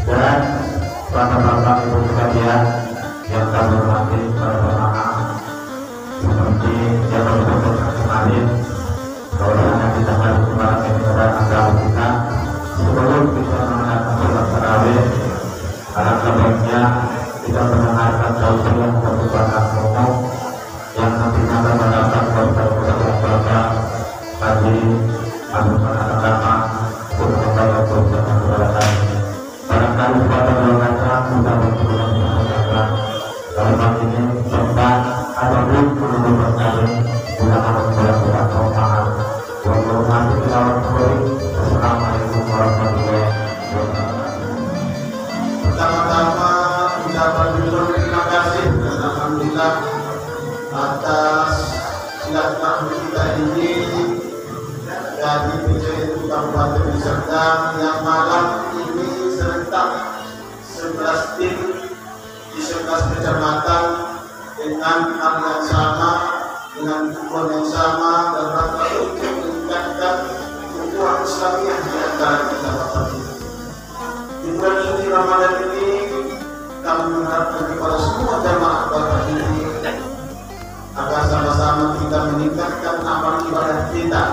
Dan bapak-bapak ibu sekalian yang Mudah-mudahan kita harus kembali kepada agama kita sebelum kita mengenalkan sholat tarawih. Alangkah baiknya kita mendengarkan tausiah dari para ulama yang nantinya akan mendapat kepada bagi anugerah agama untuk membayar dosa kebenaran. Barangkali pada membaca sudah berkenan dengan dalam ini sempat ataupun perlu berkali gunakan beberapa topangan. Assalamualaikum warahmatullahi wabarakatuh. Pertama-tama ucapan dulu terima kasih dan alhamdulillah atas silaturahmi kita ini dari PCNU Kabupaten Serdang yang malam ini serentak 11 tim di 11 kecamatan dengan hal yang sama, dengan tujuan yang sama dan rangka untuk meningkatkan ukhuwah Islamiyah di antara kita Bapak Ibu. Di bulan suci Ramadan ini kami mengharapkan kepada semua jamaah Bapak Ibu agar sama-sama kita meningkatkan amal ibadah kita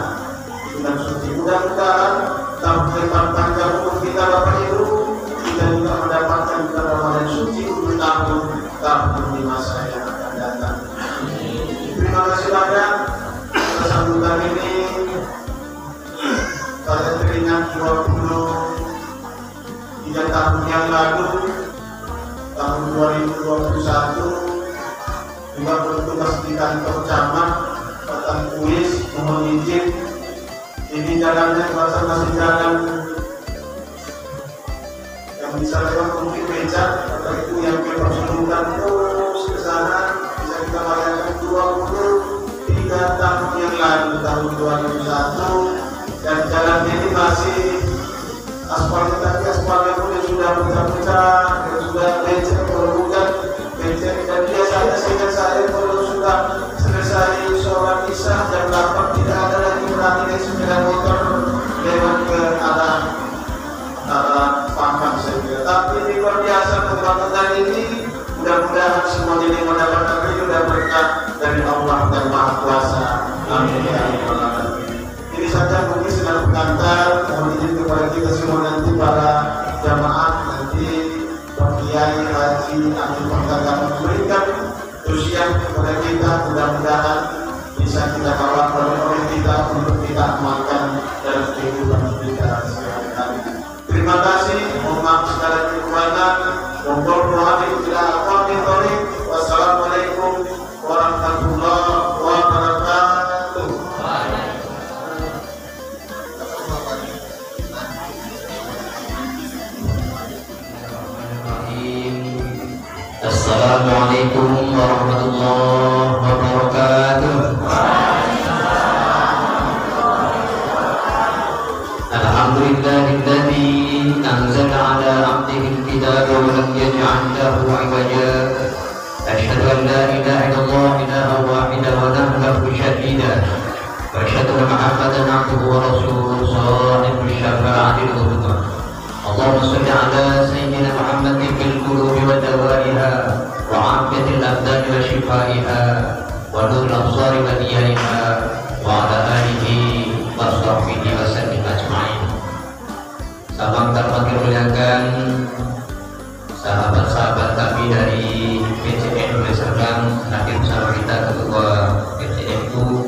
di bulan suci. Mudah-mudahan tahun panjang umur kita Bapak Ibu, kita juga mendapatkan bulan Ramadan suci untuk tahun di masa yang akan datang. Terima kasih banyak atas sambutan ini. Saya teringat 23 tahun yang lalu, tahun 2021, juga bertugas di kantor camat Batang Kuis, mohon izin. Ini jalannya masih jalan yang bisa lewat mungkin becak, atau itu yang diperlukan terus ke sana. Bisa kita bayangkan 23 tahun yang lalu, tahun 2001, dan jalannya ini masih aspalnya, tapi aspalnya pun sudah pecah-pecah, sudah becek, berhujan, becek. Dan biasanya sehingga saya kalau sudah selesai sholat isya jam 8 tidak ada lagi berani sepeda motor lewat ke arah Pangkang saja. Tapi ini luar biasa pembangunan ini. Mudah-mudahan semuanya ini mendapatkan ridho dan berkah dari Allah dan Maha Kuasa. Amin ya rabbal alamin. Ini saja mungkin sedang pengantar. Mohon izin kepada kita semua nanti para jamaah nanti Pak Kiai Haji Abdul Muhtar memberikan usia kepada kita. Mudah-mudahan bisa kita bawa oleh kita untuk kita amalkan dalam kehidupan kita sehari-hari. Terima kasih. Mohon maaf segala kekurangan. Wassalamualaikum warahmatullahi wabarakatuh. Assalamualaikum warahmatullahi wabarakatuh. Alhamdulillahilladzi anzala ala abdihi al-kitaba wa lam yaj'al lahu 'iwaja. Asyhadu an la ilaha illallah ilaha wahidah wa lahu syahida. Wa asyhadu anna Muhammadan 'abduhu wa rasuluhu shadiqus syafa'atil uzma. Allahumma shalli ala sayyidina Muhammadin fil qulubi wa dawaiha wa 'afiyatil abdani wa shifaiha wa nuril absari wa diyaiha wa ala alihi wa sahbihi wa sallim ajma'in. Sahabat terhormat muliakan sahabat-sahabat kami dari PCNU Serdang, hadir bersama kita ketua PCNU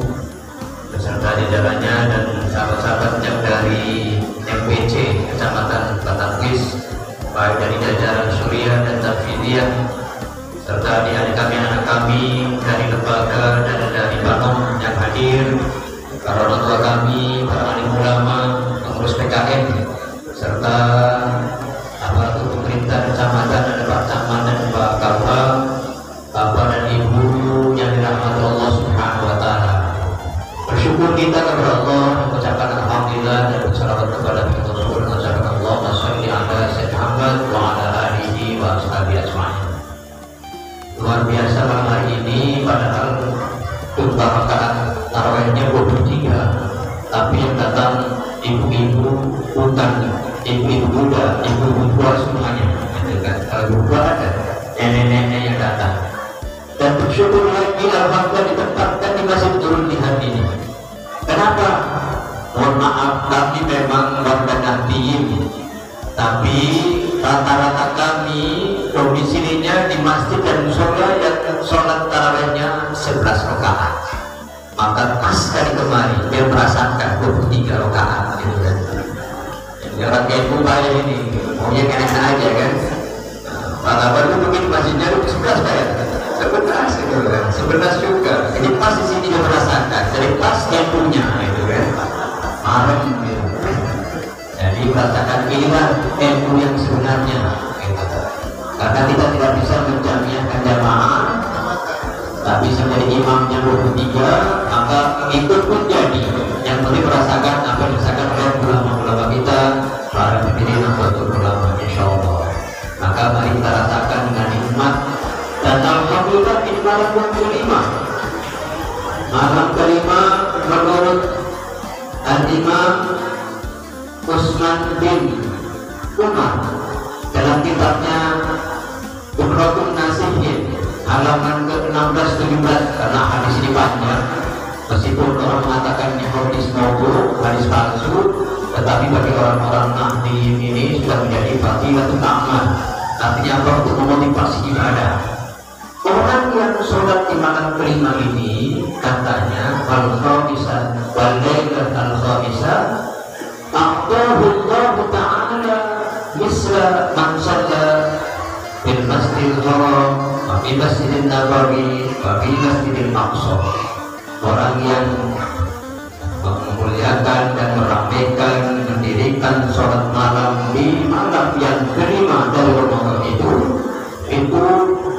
beserta jajarannya dan sahabat-sahabat yang dari MPC Kecamatan Batang Kuis, baik dari jajaran Suriah dan Tafidiyah, serta adik-adik kami, anak kami dari lembaga dan dari Banom yang hadir, para orang tua kami, para alim ulama, pengurus PKN, serta aparatur pemerintah kecamatan, ada Pak Camat dan Pak Kapal, Bapak dan Ibu yang dirahmati Allah Subhanahu wa Ta'ala. Bersyukur kita kepada Allah, mengucapkan alhamdulillah dan bersalawat kepada Rasul, mengucapkan Allahumma sholli ala sayyidina Muhammad wa ala alihi wa ashabihi ajma'in. Luar biasa malam hari ini, padahal jumlah rakaat tarawihnya 23, tapi yang datang ibu-ibu bukan ibu-ibu muda, ibu-ibu tua semuanya, gitu kan? Kalau tua ada nenek-nenek yang datang. Dan bersyukur lagi alhamdulillah ditempatkan di Masjid Turun Lihat ini. Kenapa? mohon maaf kami memang warga Nahdien, tapi rata-rata kami domisilinya di masjid dan musola yang sholat tarawihnya 11 rakaat. Maka pas kali kemarin dia merasakan 23 rakaat gitu kan. Jangan kayak upaya ini, maunya enak aja kan. Pak baru mungkin masjidnya 11 kayak 11 gitu kan, 11 juga. Jadi pas di sini dia merasakan, jadi pas tempunya itu kan, malam gitu. Jadi merasakan inilah tempu yang sebenarnya gitu. Karena kita tidak bisa menjamiahkan jamaah, tapi menjadi imamnya 23, maka ikut pun jadi. Yang penting merasakan apa yang dirasakan oleh ulama-ulama kita, para pimpinan atau ulama, insya Allah. Maka mari kita rasakan dengan nikmat. Dan alhamdulillah ini malam yang kelima. Malam kelima menurut Al-Imam Utsman bin Umar dalam kitabnya Umratun Nasihin halaman ke-16-17, karena hadis ini panjang. Meskipun orang mengatakan ini hadis maudhu, hadis palsu, tetapi bagi orang-orang Nahdien ini sudah menjadi fadilatul amal. Artinya apa? Untuk memotivasi ibadah. Orang yang sholat di malam kelima ini katanya al-khamisah wal-lailah al-khamisah aqdahu Allah Ta'ala misla man shalla bil masjidil haram wa fi masjidin nabawi wa fi masjidil aqsa. Orang yang memuliakan dan meramaikan mendirikan sholat malam di malam yang kelima dari Ramadan itu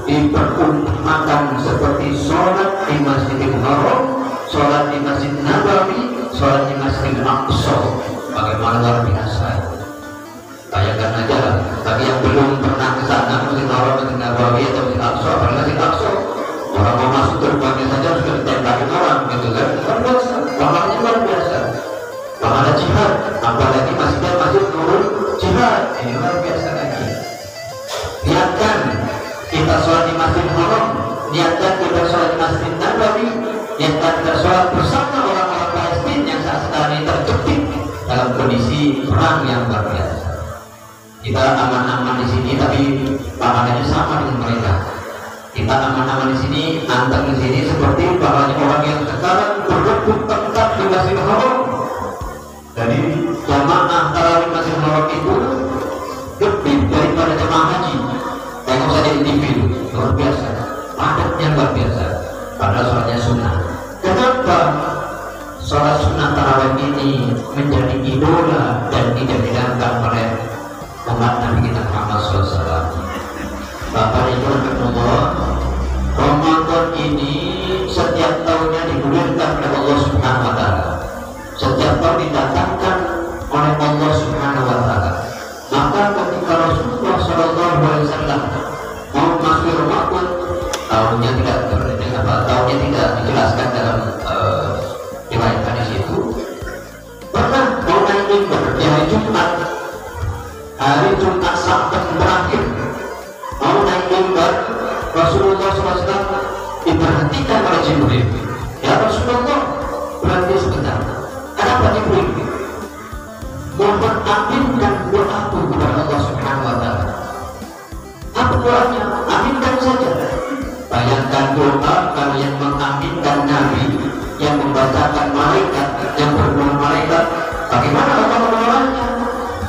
diperumpamakan seperti sholat di Masjidil Haram, sholat di Masjid Nabawi, sholat di Masjidil Aqsa. Bagaimana luar biasa. Bayangkan aja, bagi yang belum pernah ke sana, Masjid Haram, Masjid Nabawi atau Masjid Aqsa, apalagi Masjid Aqsa, orang mau masuk gerbangnya saja sudah ditembakin orang, gitu kan? Luar biasa, pahalanya luar biasa. Pahala jihad, apalagi masjidnya masjid Nurul Jihad, ini luar biasa lagi. Niatkan kita sholat di Masjid Haram, niatkan kita sholat di Masjid Nabawi, niatkan kita sholat bersama orang-orang Palestina yang saat sekarang ini terjepit dalam kondisi perang yang luar biasa. Kita aman-aman di sini, tapi pahalanya sama dengan mereka. Kita aman-aman di sini, anteng di sini seperti pahalanya orang yang sekarang berebut tempat di Masjid Haram. Jadi jamaah tarawih Masjid Haram itu lebih daripada jamaah haji. Tengok saja di TV, luar biasa, padatnya luar biasa. Padahal sholatnya sunnah. Kenapa sholat sunnah tarawih ini menjadi idola dan tidak dilakukan oleh umat Nabi kita Muhammad SAW? Bapak Ibu Allah, Ramadan ini setiap tahunnya digulirkan oleh Allah Subhanahu Wa Taala. Setiap tahun didatangkan oleh Allah Subhanahu Wa Taala. Maka ketika Rasulullah SAW mau masuk Ramadan, tahunnya tidak dijelaskan dalam riwayat hadis itu. Pernah mau naik mimbar di hari Jumat Sabtu terakhir, mau naik mimbar, Rasulullah SAW diperhentikan oleh Jibril. Ya Rasulullah, berhenti sebentar. Kenapa Jibril? Mohon aminkan doaku kepada Allah Subhanahu Wa Taala. Apa doanya? Aminkan saja. Bayangkan doa kalau yang mengaminkan Nabi, yang membacakan malaikat, yang berdoa malaikat, bagaimana Allah menolaknya?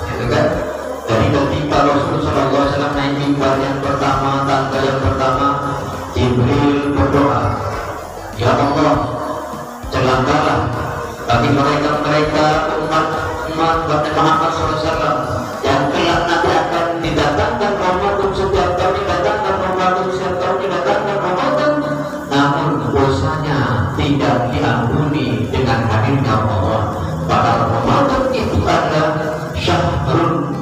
Gitu kan? Jadi ketika Rasulullah SAW naik mimbar yang pertama, tangga yang pertama, Jibril berdoa, Ya Allah, celakalah bagi mereka umat Muhammad SAW yang kelak nanti akan didatangkan Ramadan setiap tahun, didatangkan Ramadan setiap tahun, didatangkan Ramadan, namun dosanya tidak diampuni dengan hadirnya Allah. Padahal Ramadan itu adalah syahrul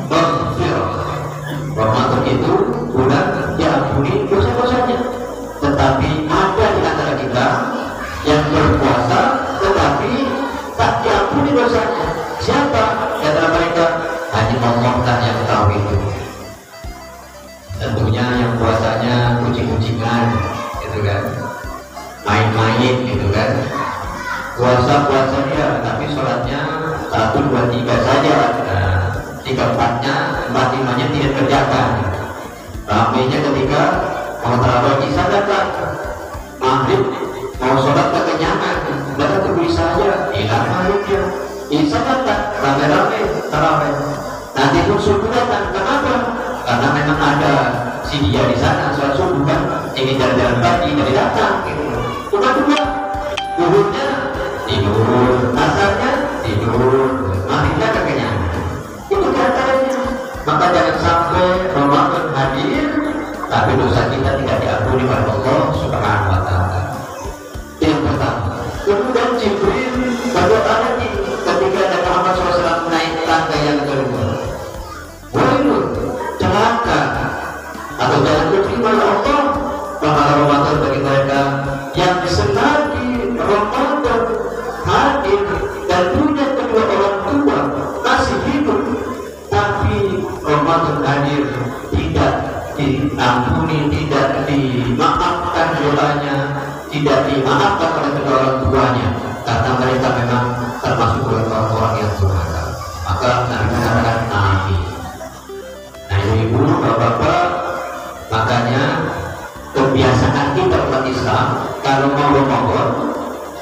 maghfirah. Ramadan itu bulan diampuni dosa-dosanya. Tetapi ada di antara kita yang berpuasa tetapi tak diampuni dosanya. Siapa di antara mereka? Hanya Allah dan yang tahu itu. Tentunya yang puasanya kucing-kucingan, gitu kan, main-main, gitu kan. Puasa dia, tapi 2, 3 saja, 3-4-nya, 4-5-nya tidak kerjakan. Ramainya ketika mau tarawih Isya datang, maghrib mau sholat kekenyangan, datang ke Isya saja, hilang maghribnya. Isya datang, rame-rame tarawih. Nanti pun subuh datang, kenapa? Karena memang ada si dia di sana, sholat subuh kan, ingin jalan-jalan pagi, jadi datang. Cuma-cuma, zuhurnya tidur, asarnya tidur, maghribnya kekenyangan. Itu diantaranya. Maka jangan sampai Ramadan hadir tapi dosa kita tidak diampuni oleh Allah Subhanahu wa Ta'ala. Yang pertama. Kemudian Jibril berdoa lagi ketika Nabi Muhammad SAW naik tangga yang kedua. Wailun, celaka atau jangan diterima oleh Allah pahala Ramadan bagi mereka yang selagi Ramadan hadir dan punya kedua orang tua masih hidup, tapi Ramadan hadir tidak diampuni, tidak dimaafkan doanya, tidak dimaafkan oleh kedua orang tuanya karena mereka memang termasuk orang-orang yang durhaka. Maka Nabi mengatakan amin. Nah ibu, bapak-bapak, makanya kebiasaan kita umat Islam kalau mau Ramadan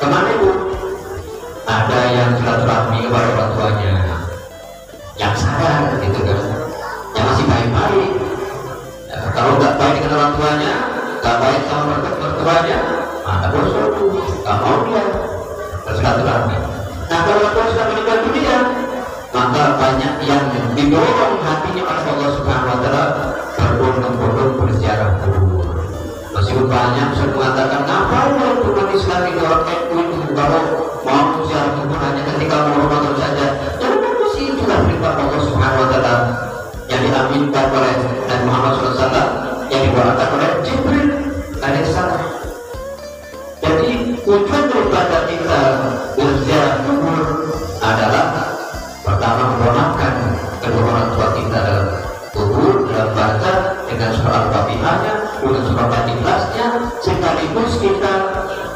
kemana ibu? Ada yang silaturahmi kepada orang tuanya, yang sadar gitu kan, yang masih baik-baik. Kalau nggak baik dengan orang tuanya, nggak baik sama mertuanya, maka bersuatu, nggak mau dia bersilaturahmi. Nah kalau orang tua sudah meninggal dunia, maka banyak yang didorong hatinya oleh Allah Subhanahu Wa Taala berbondong-bondong berziarah kubur. Meskipun banyak sudah mengatakan, ngapain orang umat Islam ini orang NU itu kalau mau ziarah kubur hanya ketika mau Ramadan saja? Jadi itu sih itulah perintah Allah Subhanahu Wa Taala yang diaminkan oleh Nabi Muhammad SAW, yang dibawakan oleh Jibril alaihissalam. Jadi tujuan daripada kita berziarah kubur adalah pertama mendoakan kedua orang tua kita dalam kubur, dalam baca dengan surah Al-Fatihahnya, dengan surah Al-Ikhlasnya, sekaligus kita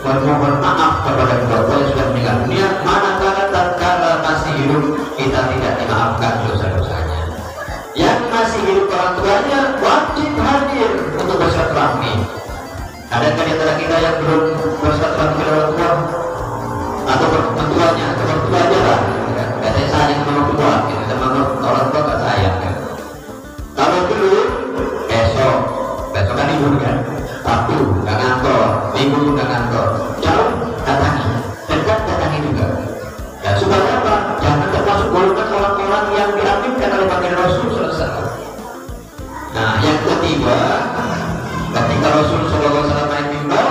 memohon maaf kepada kedua orang yang sudah meninggal dunia, manakala tatkala masih hidup kita tidak dimaafkan dosa-dosanya. Yang masih hidup orang tuanya wajib hadir untuk bersilaturahmi. Adakah di antara kita yang belum bersilaturahmi kepada orang tua atau mertuanya? Orang tua aja lah. Katanya sayang sama orang tua, gitu. Sama orang tua gak sayang kan. Kalau dulu besok kan libur kan, Sabtu gak ngantor, Minggu gak ngantor, jauh datangi, dekat datangi juga. Ya supaya apa? Jangan termasuk golongan orang-orang yang diaminkan oleh baginda Rasul SAW. Nah yang ketiga, ketika Rasul SAW naik mimbar,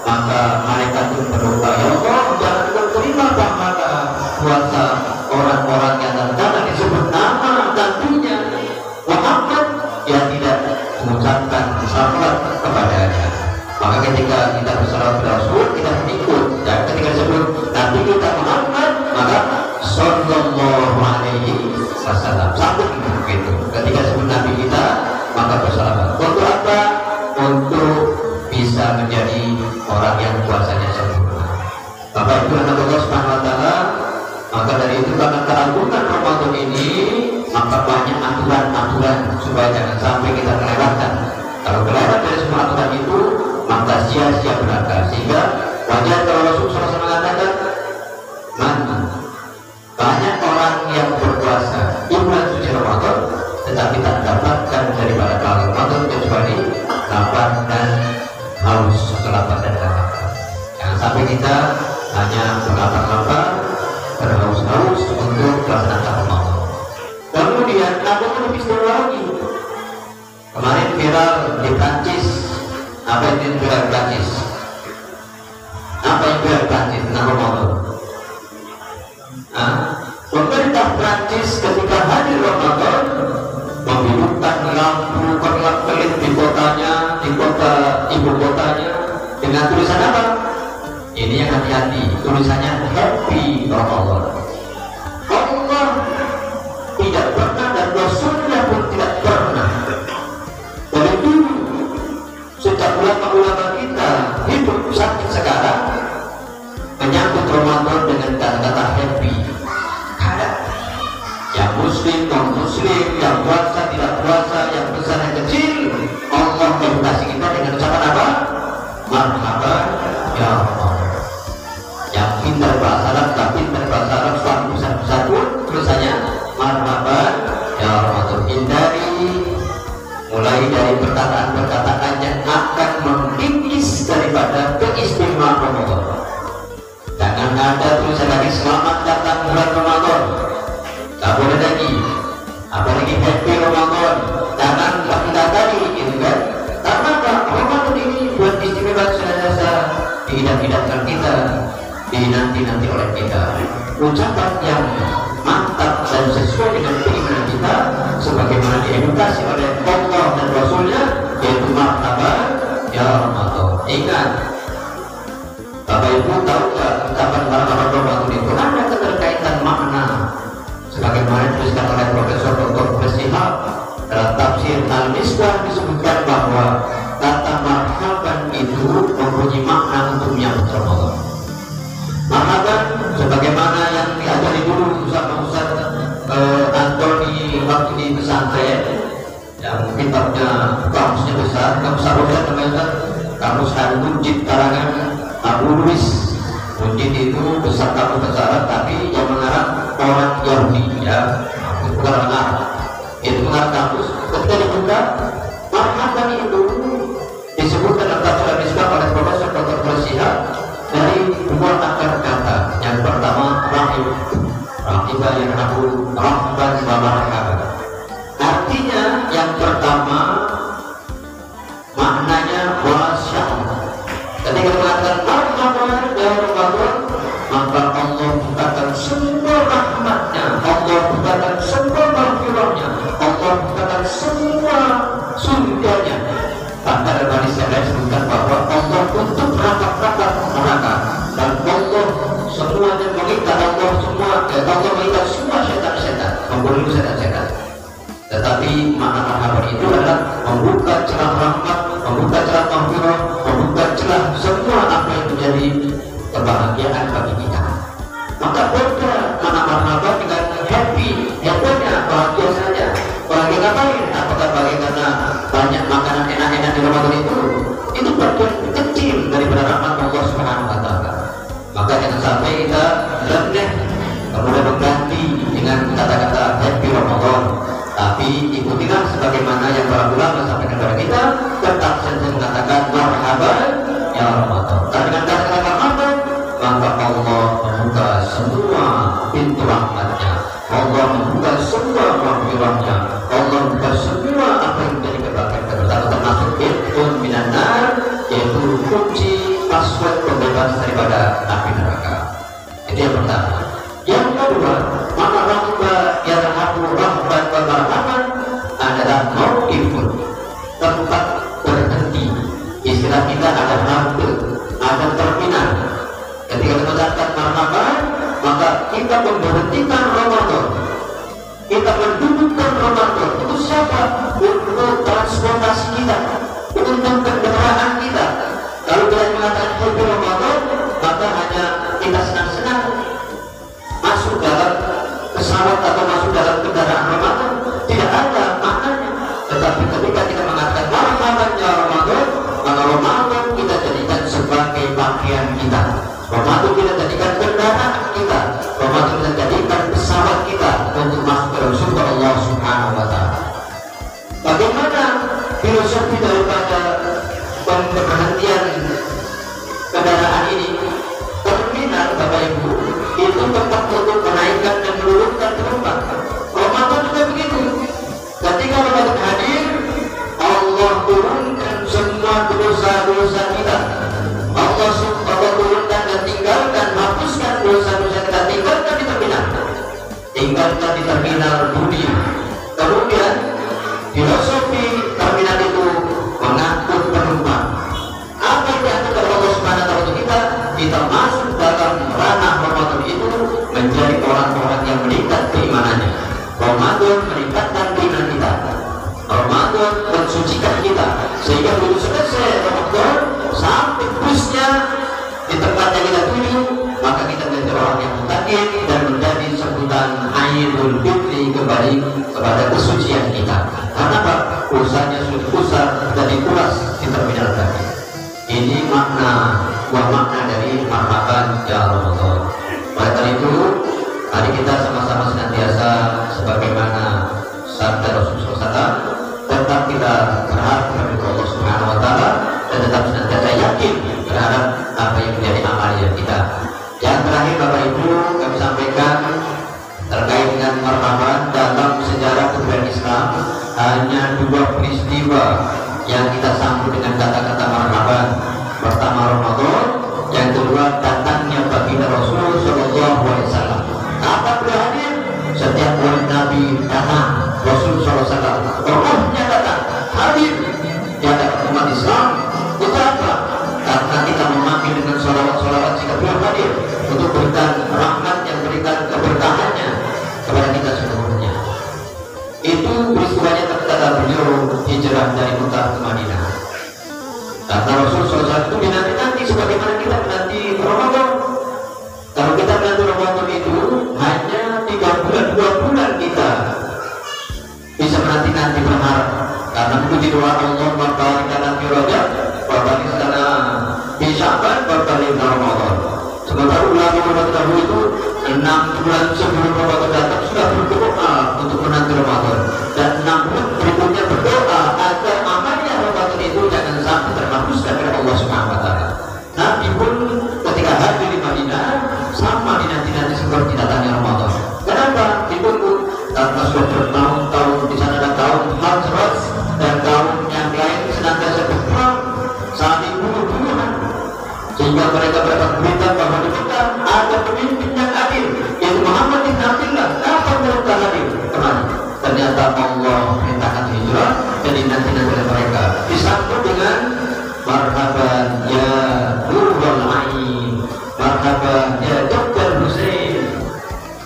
maka malaikat pun berdoa, ya Allah jangan kau terima pahala puasa orang-orang yang terkadang disebut nama tentunya Muhammad yang tidak mengucapkan salawat kepadanya. Maka ketika kita bersalawat kepada Rasul, kita ikut. Dan ketika disebut Nabi kita Muhammad, maka sallallahu alaihi wasallam sambut begitu. Ketika disebut Nabi kita, maka bersalawat. Untuk apa? Untuk bisa menjadi orang yang puasanya sempurna. Bapak Ibu anak Allah Subhanahu Wa Taala, maka dari itu karena keagungan Ramadan ini, maka banyak aturan-aturan supaya jangan sampai kita kelewatan. Kalau kelewat dari semua aturan itu, maka sia-sia belaka. Sehingga wajar kalau Rasulullah SAW mengatakan, mana banyak orang yang berpuasa di bulan suci Ramadan, tetapi tak mendapatkan daripada pahala Ramadan kecuali lapar dan haus, lapar dan lapar. Jangan sampai kita hanya berlapar-lapar, berhaus-haus untuk melaksanakan Ramadan. Kemudian ada lebih istimewa lagi. Kemarin viral di Prancis. Apa yang viral di Prancis? Apa yang viral di Prancis tentang Ramadan? Pemerintah Prancis ketika hadir Ramadan menghidupkan lampu kelap-kelip di kotanya, di kota ibu kotanya, dengan tulisan apa? Ini yang hati-hati, tulisannya Happy Ramadan. Allah tidak pernah dan Rasulnya pun tidak pernah dari dulu sejak ulama-ulama kita hidup sampai sekarang menyambut Ramadan dengan kata-kata happy. ucapan yang mantap dan sesuai dengan keimanan kita sebagaimana diedukasi oleh Allah dan Rasulnya, yaitu marhaban ya Ramadan. Ingat, Bapak Ibu tahu nggak ucapan marhaban Ramadan itu ada keterkaitan makna sebagaimana dituliskan oleh Profesor Dr. Besihab dalam tafsir Al-Misbah, disebutkan bahwa kata marhaban itu mempunyai makna untuk menyambut Ramadan. Marhaban sebagaimana yang diajari dulu sama Ustaz Antoni waktu di pesantren, yang kitabnya kamusnya besar, kamus Arusah namanya, kamus Al-Munjid karangan Abu Luis. Munjid itu besar kamus besar, tapi yang mengarang orang Yahudi, ya, bukan orang Arab. Itu mengarang kamus. Ketika dibuka, marhaban itu disebutkan dalam tafsir Al-Misbah oleh Profesor Dr. Besihab dari dua akar kata. Yang pertama rahim, rahimah yang aku rahman wa marhaban. Artinya yang pertama maknanya wasya'u. Ketika mengatakan marhaban ya Ramadan, maka Allah bukakan semua rahmatnya, Allah bukakan semua maghfirahnya, Allah bukakan semua surganya. Bahkan dalam hadis yang lain disebutkan bahwa Allah untuk rapat-rapat neraka, dan Allah semuanya mengikat, Allah mengikat semua setan-setan, membunuh setan-setan. Tetapi makna marhaban itu adalah membuka celah rahmat, membuka celah maghfirah, membuka celah semua apa yang menjadi kebahagiaan bagi kita. Maka beda makna marhaban dengan happy, yang banyak bahagia saja. Bahagia ngapain? Apakah bahagia karena banyak makanan enak-enak di Ramadan itu? Itu bagian kecil daripada rahmat Allah Subhanahu wa Ta'ala. Maka jangan sampai kita rendah kemudian mengganti dengan kata-kata happy Ramadan. Tapi ikutilah sebagaimana yang para ulama sampaikan kepada kita, tetap saja mengatakan marhaban ya Ramadan. Dan dengan kata-kata marhaban, maka Allah membuka semua pintu rahmatnya, Allah membuka semua maghfirahnya, Allah membuka semua apa yang menjadi kebahagiaan kita, termasuk itqun minan nar, yaitu kunci password pembebas daripada api neraka. Itu yang pertama. Yang kedua, maka rahmat yarhamu rahmat wa marhaman adalah mauqifun, tempat berhenti. Istilah kita ada halte, ada terminal. Ketika kita mengucapkan marhaban, maka kita memberhentikan Ramadan, kita mendudukkan Ramadan. Untuk siapa? Untuk transportasi kita, untuk kendaraan kita. Kalau kita mengatakan happy Ramadan, maka hanya kita senang-senang masuk dalam pesawat atau masuk dalam kendaraan Ramadan, tidak ada maknanya. Tetapi ketika kita mengatakan marhaban ya Ramadan, maka Ramadan kita jadikan sebagai pakaian kita, Ramadan kita jadikan kendaraan kita, Ramadan kita jadikan pesawat kita untuk masuk ke dalam surga Allah Subhanahu wa Ta'ala. Bagaimana filosofi daripada pemberhentian kendaraan ini? Terminal, Bapak Ibu, itu tempat untuk menaikkan dan menurunkan penumpang. Ramadan juga begitu. Ketika Ramadan hadir, Allah turunkan semua dosa-dosa kita. Allah turunkan dan tinggalkan, hapuskan dosa-dosa kita, tinggalkan di terminal. Tinggalkan di terminal dunia. Kemudian filosofi terminal itu mengangkut penumpang. Apa yang diangkut oleh Allah Subhanahu wa Ta'ala untuk kita masuk dalam ranah Ramadan itu menjadi orang-orang yang meningkat keimanannya. Ramadan meningkatkan keimanan kita, Ramadan mensucikan kita, sehingga begitu selesai Ramadan sampai busnya di tempat yang kita tuju, maka kita menjadi orang yang mutakin dan menjadi sebutan Aidul Fitri kembali kepada kesucian kita. Karena apa? Usahanya sudah pusat dan dikuras di terminal tadi. Ini makna dari marhaban ya Ramadan. Oleh karena itu, mari kita sama-sama senantiasa sebagaimana sabda Rasulullah SAW, tetap kita berharap kepada Allah Subhanahu wa Ta'ala dan tetap senantiasa yakin terhadap apa yang menjadi amalan kita. Yang terakhir Bapak Ibu, kami sampaikan terkait dengan marhaban dalam sejarah kebudayaan Islam, hanya dua peristiwa yang kita sambut dengan kata-kata marhaban. Pertama Ramadan, yang kedua datangnya baginda Rasul Sallallahu Alaihi Wasallam. memberikan keberkahannya kepada kita seluruhnya. Itu peristiwanya ketika beliau hijrah dari Mekah ke Madinah. Karena Rasul SAW itu dinanti-nanti sebagaimana kita menanti Ramadan. Kalau kita menanti Ramadan itu hanya 3 bulan, 2 bulan kita bisa menanti-nanti berharap. Karena puji doa Allah berkali karena Rajab, berkali karena di Sya'ban, berkali Ramadan. Sementara ulama terdahulu itu 6 bulan sebelum Ramadan datang sudah berdoa untuk menanti Ramadan, dan 6 bulan berikutnya berdoa agar amalnya Ramadan itu jangan sampai terhapuskan oleh Allah Subhanahu Wa Taala. Nabi pun ketika hadir di Madinah sama dinanti-nanti seperti datangnya Ramadan. Kenapa? Ditunggu karena sudah bertahun-tahun di sana ada kaum Hajrat dan kaum yang lain senantiasa berperang saling bunuh-bunuhan, sehingga mereka mendapat berita bahwa di Mekah ada pemimpin yang adil, yaitu Muhammad bin Abdullah. Kapan mereka hadir? Kemana? Ternyata Allah perintahkan hijrah dan dinanti-nanti oleh mereka, disambut dengan marhaban ya Nurul Ain, marhaban ya Dr. Hussein.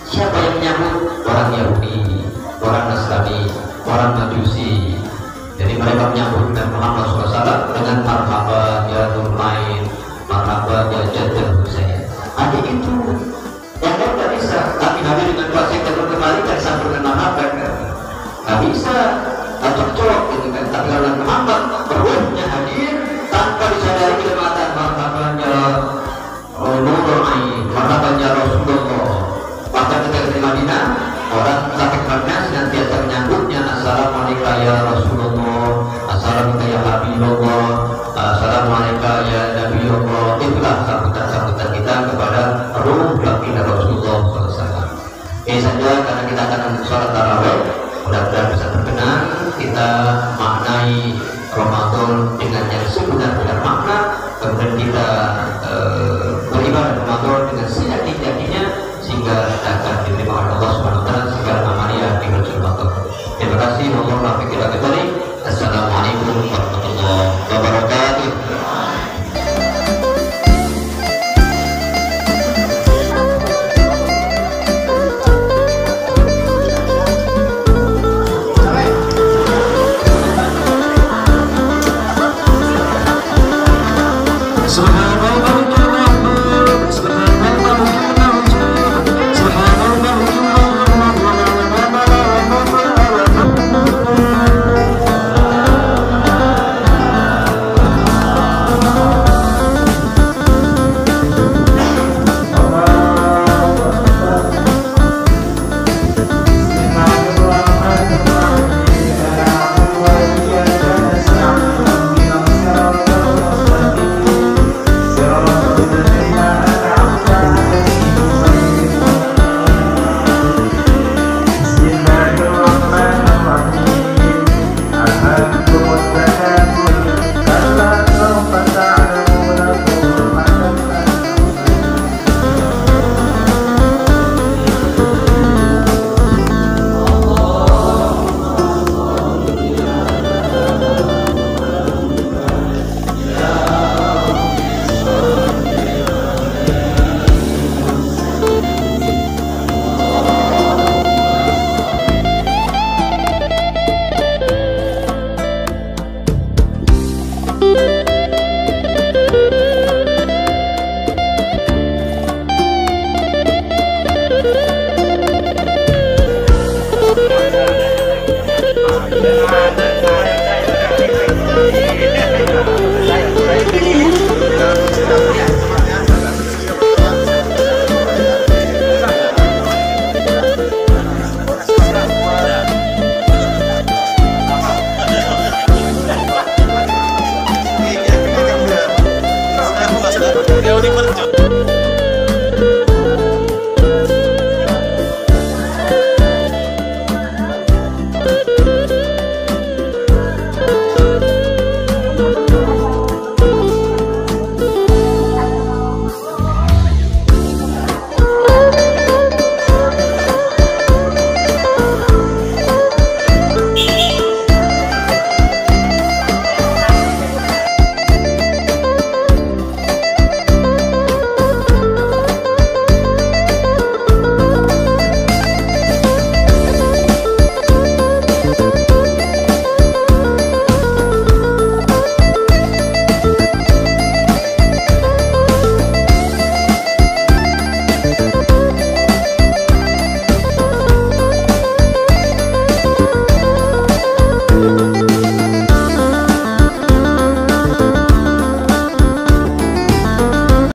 Siapa yang menyambut? Orang Yahudi, orang Nasrani, orang Majusi. Jadi mereka menyambut dengan Muhammad SAW dengan marhaban ya Nurul Ain, marhaban ya Dr. Hussein. Adik itu yang lain tidak bisa. Tapi hadir dengan kuasa yang kembali dan sambut dengan marhaban, nggak bisa, nggak cocok gitu kan. Tapi kalau Muhammad berwujudnya hadir tanpa disadari kelematan, marhaban ya Nurul Ain, marhaban ya Rasulullah. Bahkan ketika di Madinah, orang sakit Madinah senantiasa menyambutnya, assalamualaikum ya Rasulullah, assalamualaikum ya Habibullah, assalamualaikum ya Nabiullah. Itulah sambutan-sambutan kita kepada ruh baginda Rasulullah SAW. Ini saja karena kita akan sholat tarawih, mudah-mudahan bisa berkenan kita maknai Ramadan dengan yang sebenar-benar makna, kemudian kita beribadah Ramadan dengan sejati-jatinya, sehingga akan diterima oleh Allah Subhanahu Wa Taala segala amalia di bulan Ramadan. Terima kasih. Wallahualam kita kembali. Assalamualaikum warahmatullahi wabarakatuh. Saya